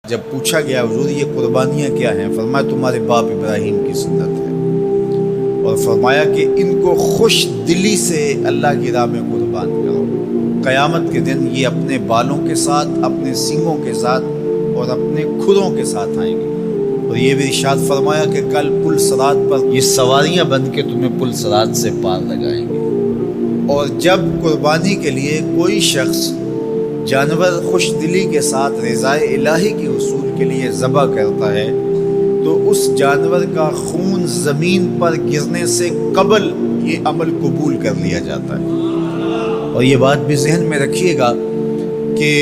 جب پوچھا گیا حضور یہ قربانیاں کیا ہیں، فرمایا تمہارے باپ ابراہیم کی سنت ہے، اور فرمایا کہ ان کو خوش دلی سے اللہ کی راہ میں قربان کرو۔ قیامت کے دن یہ اپنے بالوں کے ساتھ، اپنے سینگوں کے ساتھ اور اپنے کھروں کے ساتھ آئیں گے، اور یہ بھی ارشاد فرمایا کہ کل پل صراط پر یہ سواریاں بن کے تمہیں پل صراط سے پار لگائیں گے۔ اور جب قربانی کے لیے کوئی شخص جانور خوش دلی کے ساتھ رضائے الہی کے حصول کے لیے ذبح کرتا ہے تو اس جانور کا خون زمین پر گرنے سے قبل یہ عمل قبول کر لیا جاتا ہے۔ اور یہ بات بھی ذہن میں رکھیے گا کہ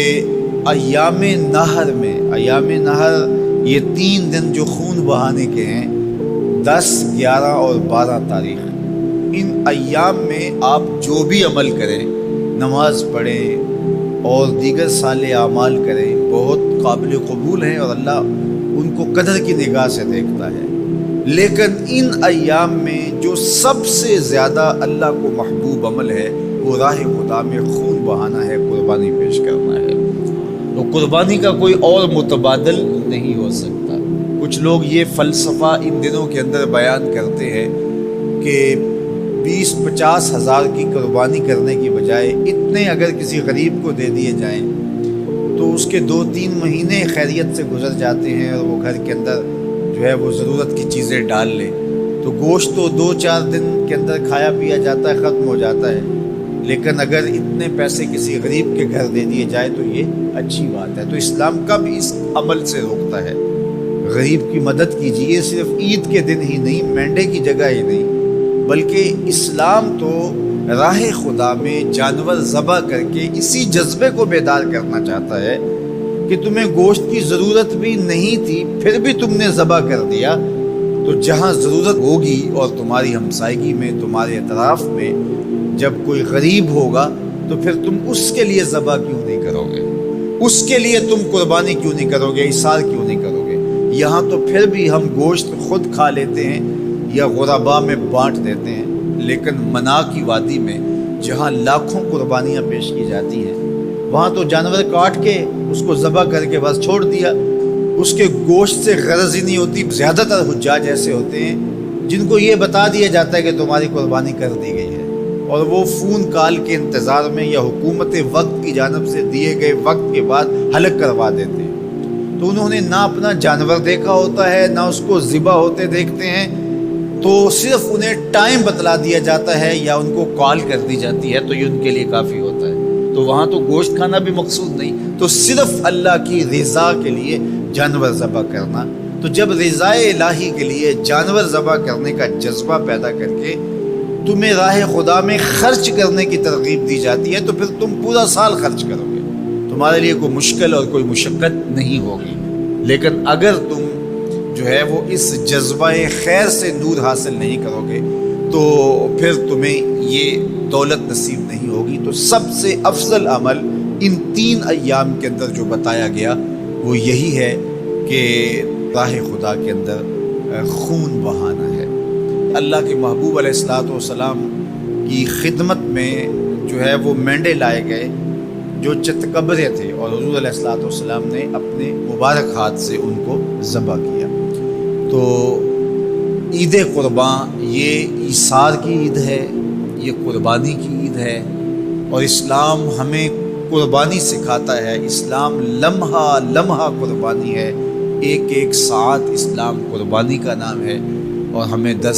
ایام نحر میں، ایام نحر یہ 3 دن جو خون بہانے کے ہیں، 10، 11 اور 12 تاریخ، ان ایام میں آپ جو بھی عمل کریں، نماز پڑھیں اور دیگر صالح اعمال کریں، بہت قابل قبول ہیں اور اللہ ان کو قدر کی نگاہ سے دیکھتا ہے۔ لیکن ان ایام میں جو سب سے زیادہ اللہ کو محبوب عمل ہے وہ راہ خدا میں خون بہانا ہے، قربانی پیش کرنا ہے۔ تو قربانی کا کوئی اور متبادل نہیں ہو سکتا۔ کچھ لوگ یہ فلسفہ ان دنوں کے اندر بیان کرتے ہیں کہ 20-50 ہزار کی قربانی کرنے کی بجائے اتنے اگر کسی غریب کو دے دیے جائیں تو اس کے 2-3 مہینے خیریت سے گزر جاتے ہیں، اور وہ گھر کے اندر جو ہے وہ ضرورت کی چیزیں ڈال لے تو گوشت تو 2-4 دن کے اندر کھایا پیا جاتا ہے، ختم ہو جاتا ہے۔ لیکن اگر اتنے پیسے کسی غریب کے گھر دے دیے جائے تو یہ اچھی بات ہے۔ تو اسلام کب اس عمل سے روکتا ہے؟ غریب کی مدد کیجیے، صرف عید کے دن ہی نہیں، مینڈے کی جگہ ہی نہیں، بلکہ اسلام تو راہ خدا میں جانور ذبح کر کے اسی جذبے کو بیدار کرنا چاہتا ہے کہ تمہیں گوشت کی ضرورت بھی نہیں تھی، پھر بھی تم نے ذبح کر دیا، تو جہاں ضرورت ہوگی اور تمہاری ہمسائیگی میں، تمہارے اطراف میں جب کوئی غریب ہوگا تو پھر تم اس کے لیے ذبح کیوں نہیں کرو گے؟ اس کے لیے تم قربانی کیوں نہیں کرو گے؟ اِثار کیوں نہیں کرو گے؟ یہاں تو پھر بھی ہم گوشت خود کھا لیتے ہیں یا غربا میں بانٹ دیتے ہیں، لیکن منا کی وادی میں جہاں لاکھوں قربانیاں پیش کی جاتی ہیں، وہاں تو جانور کاٹ کے اس کو ذبح کر کے بس چھوڑ دیا، اس کے گوشت سے غرض ہی نہیں ہوتی۔ زیادہ تر حجاج ایسے ہوتے ہیں جن کو یہ بتا دیا جاتا ہے کہ تمہاری قربانی کر دی گئی ہے، اور وہ فون کال کے انتظار میں یا حکومت وقت کی جانب سے دیے گئے وقت کے بعد حلق کروا دیتے ہیں۔ تو انہوں نے نہ اپنا جانور دیکھا ہوتا ہے، نہ اس کو ذبح ہوتے دیکھتے ہیں، تو صرف انہیں ٹائم بتلا دیا جاتا ہے یا ان کو کال کر دی جاتی ہے تو یہ ان کے لیے کافی ہوتا ہے۔ تو وہاں تو گوشت کھانا بھی مقصود نہیں، تو صرف اللہ کی رضا کے لیے جانور ذبح کرنا۔ تو جب رضا الہی کے لیے جانور ذبح کرنے کا جذبہ پیدا کر کے تمہیں راہ خدا میں خرچ کرنے کی ترغیب دی جاتی ہے تو پھر تم پورا سال خرچ کرو گے، تمہارے لیے کوئی مشکل اور کوئی مشقت نہیں ہوگی۔ لیکن اگر تم جو ہے وہ اس جذبہ خیر سے نور حاصل نہیں کرو گے تو پھر تمہیں یہ دولت نصیب نہیں ہوگی۔ تو سب سے افضل عمل ان 3 ایام کے اندر جو بتایا گیا وہ یہی ہے کہ راہ خدا کے اندر خون بہانا ہے۔ اللہ کے محبوب علیہ الصلوۃ والسلام کی خدمت میں جو ہے وہ مینڈے لائے گئے جو چتکبرے تھے، اور حضور علیہ الصلوۃ والسلام نے اپنے مبارک ہاتھ سے ان کو ذبح کیا۔ تو عید قربان یہ ایثار کی عید ہے، یہ قربانی کی عید ہے، اور اسلام ہمیں قربانی سکھاتا ہے۔ اسلام لمحہ لمحہ قربانی ہے، ایک ایک ساعت اسلام قربانی کا نام ہے، اور ہمیں 10